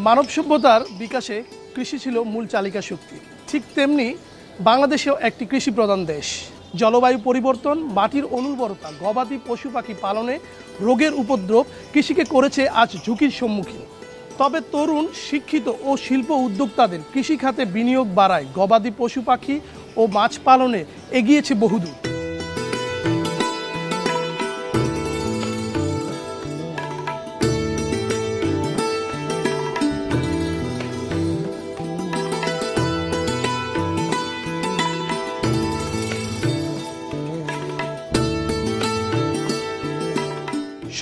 মানব সভ্যতার বিকাশে কৃষি ছিল মূল চালিকা শক্তি, ঠিক তেমনি বাংলাদেশেও একটি কৃষি প্রধান দেশ। জলবায়ু পরিবর্তন, মাটির অনুর্বরতা, গবাদি পশু পাখি পালনে রোগের উপদ্রব কৃষিকে করেছে আজ ঝুঁকির সম্মুখীন। তবে তরুণ, শিক্ষিত ও শিল্প উদ্যোক্তাদের কৃষি খাতে বিনিয়োগ বাড়ায় গবাদি পশু পাখি ও মাছ পালনে এগিয়েছে বহুদূর।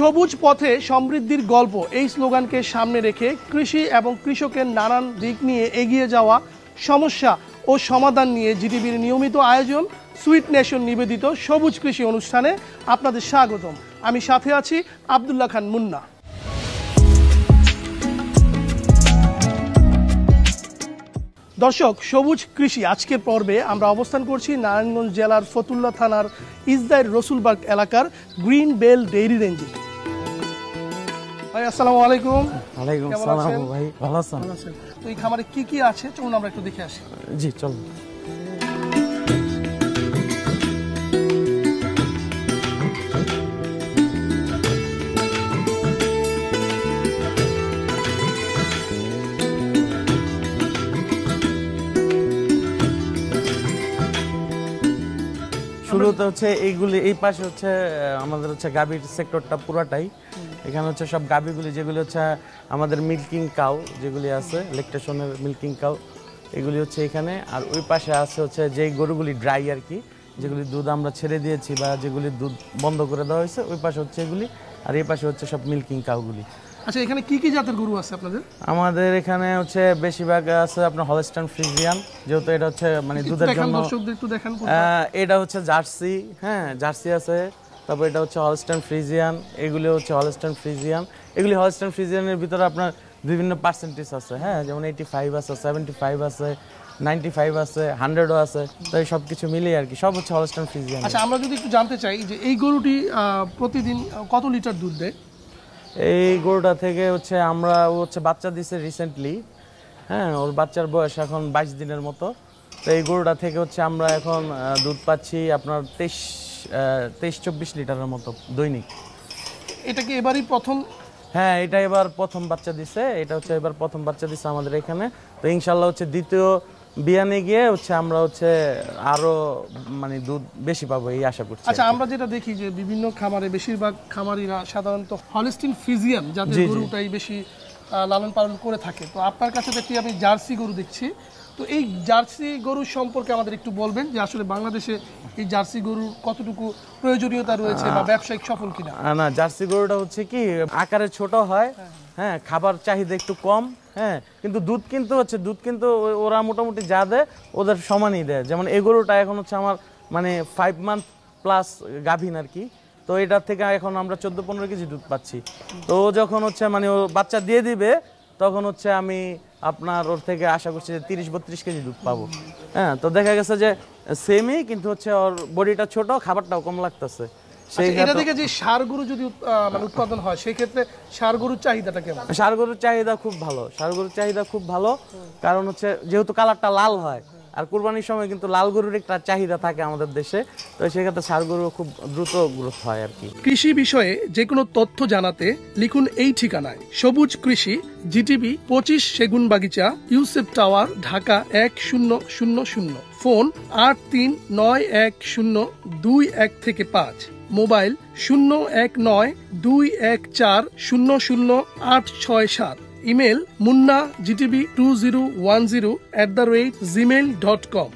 সবুজ পথে সমৃদ্ধির গল্প, এই স্লোগানকে সামনে রেখে কৃষি এবং কৃষকের নানান দিক নিয়ে এগিয়ে যাওয়া, সমস্যা ও সমাধান নিয়ে জিটিভির নিয়মিত আয়োজন সুইট নেশন নিবেদিত সবুজ কৃষি অনুষ্ঠানে আপনাদের স্বাগতম। আমি সাথে আছি আব্দুল্লাহ খান মুন্না। দর্শক, সবুজ কৃষি আজকের পর্বে আমরা অবস্থান করছি নারায়ণগঞ্জ জেলার ফতুল্লা থানার ইসদাইর রসুলবাগ এলাকার গ্রিন বেল ডেইরি রেঞ্জে। ভাই আসসালামু আলাইকুম। ওয়ালাইকুম আসসালাম ভাই, ভালো আছেন? তো এই খামারে কি কি আছে চলুন আমরা একটু দেখে আসি। জি চল। শুরুতে হচ্ছে এইগুলি, এই পাশে হচ্ছে আমাদের হচ্ছে গাভীর সেক্টরটা পুরাটাই। এখানে হচ্ছে সব গাভীগুলি যেগুলি হচ্ছে আমাদের মিল্কিং কাউ যেগুলি আছে, ল্যাকটেশনের মিল্কিং কাউ, এগুলি হচ্ছে এখানে। আর ওই পাশে আছে হচ্ছে যেই গরুগুলি ড্রাই আর কি, যেগুলি দুধ আমরা ছেড়ে দিয়েছি বা যেগুলি দুধ বন্ধ করে দেওয়া হয়েছে, ওই পাশে হচ্ছে এগুলি। আর এই পাশে হচ্ছে সব মিল্কিং কাউগুলি। আচ্ছা, এখানে কি কি জাতের গরু আছে আপনাদের? আমাদের এখানে হচ্ছে বেশিরভাগ আছে আপনার হলস্টাইন ফ্রিজিয়ান, যেহেতু এটা হচ্ছে মানে দুধের জন্য। এটা হচ্ছে জার্সি, হ্যাঁ জার্সি আছে। তারপর এটা হচ্ছে হলস্টাইন ফ্রিজিয়ান, এগুলি হচ্ছে হলস্টাইন ফ্রিজিয়ান। এগুলি হলস্টাইন ফ্রিজিয়ানের ভিতরে আপনার বিভিন্ন পার্সেন্টেজ আছে, হ্যাঁ, যেমন 85 আছে, 75 আছে, 95 আছে, 100ও আছে। তো এই সব কিছু মিলিয়ে আর কি সব হচ্ছে হলস্টাইন ফ্রিজিয়ান। আচ্ছা, আমরা যদি একটু জানতে চাই যে এই গরুটি প্রতিদিন কত লিটার দুধ দেয়? এই গরুটা থেকে হচ্ছে আমরা হচ্ছে বাচ্চা দিছে রিসেন্টলি, হ্যাঁ, ওর বাচ্চার বয়স এখন 22 দিনের মতো। তো এই গরুটা থেকে হচ্ছে আমরা এখন দুধ পাচ্ছি আপনার 23-24 লিটারের মতো দৈনিক। এটা কি এবারই প্রথম? হ্যাঁ, এটা এবার প্রথম বাচ্চা দিছে, এটা হচ্ছে এবার প্রথম বাচ্চা দিছে আমাদের এখানে। তো ইনশাল্লাহ হচ্ছে দ্বিতীয় বিয়ানে গিয়ে হচ্ছে আমরা হচ্ছে আরো মানে দুধ বেশি পাবো এই আশা করছি। আচ্ছা, আমরা যেটা দেখি যে বিভিন্ন খামারে বেশিরভাগ খামারিরা সাধারণত হলস্টাইন ফ্রিজিয়ান জাতের গরুটাই বেশি লালন পালন করে থাকে। তো আপনার কাছে দেখি আমি জার্সি গরু দেখছি। তো এই জার্সি গরু সম্পর্কে আমাদের একটু বলবেন যে আসলে বাংলাদেশে এই জার্সি গরুর কতটুকু প্রয়োজনীয়তা রয়েছে বা ব্যবসায়িক সফল কিনা? না, জার্সি গরুটা হচ্ছে কি আকারে ছোট হয়, হ্যাঁ, খাবার চাহিদা একটু কম, হ্যাঁ, কিন্তু দুধ কিন্তু ওরা মোটামুটি যা দেয় ওদের সমানই দেয়। যেমন এই গরুটা এখন হচ্ছে আমার মানে 5 মান্থ প্লাস গাভীন আর কি। তো এটার থেকে এখন আমরা 14-15 কেজি দুধ পাচ্ছি। তো যখন হচ্ছে মানে ও বাচ্চা দিয়ে দিবে তখন হচ্ছে আমি আপনার ওর থেকে আশা করছি যে 30-32 কেজি দুধ পাবো। হ্যাঁ, তো দেখা গেছে যে সেমই, কিন্তু হচ্ছে ওর বডিটা ছোট, খাবারটাও কম লাগতেছে। এটা থেকে যে ষাঁড় গরু যদি মানে উৎপাদন হয় সেই ক্ষেত্রে ষাঁড় গরুর চাহিদাটা কেমন? ষাঁড় গরুর চাহিদা খুব ভালো, ষাঁড় গরুর চাহিদা খুব ভালো। কারণ হচ্ছে যেহেতু কালারটা লাল হয়, আর কুরবানির সময় কিন্তু লাল গরুর একটা চাহিদা থাকে আমাদের দেশে। তো সেক্ষেত্রে ষাঁড় গরু খুব দ্রুত গ্রোথ হয় আর কি। কৃষি বিষয়ে যে কোনো তথ্য জানাতে লিখুন এই ঠিকানায় সবুজ কৃষি, Zee TV 25 Segun Bagicha, Yusuf tower, Dhaka 1000। Phone 83910215, mobile 01921400867, email munnagtv2010@gmail.com।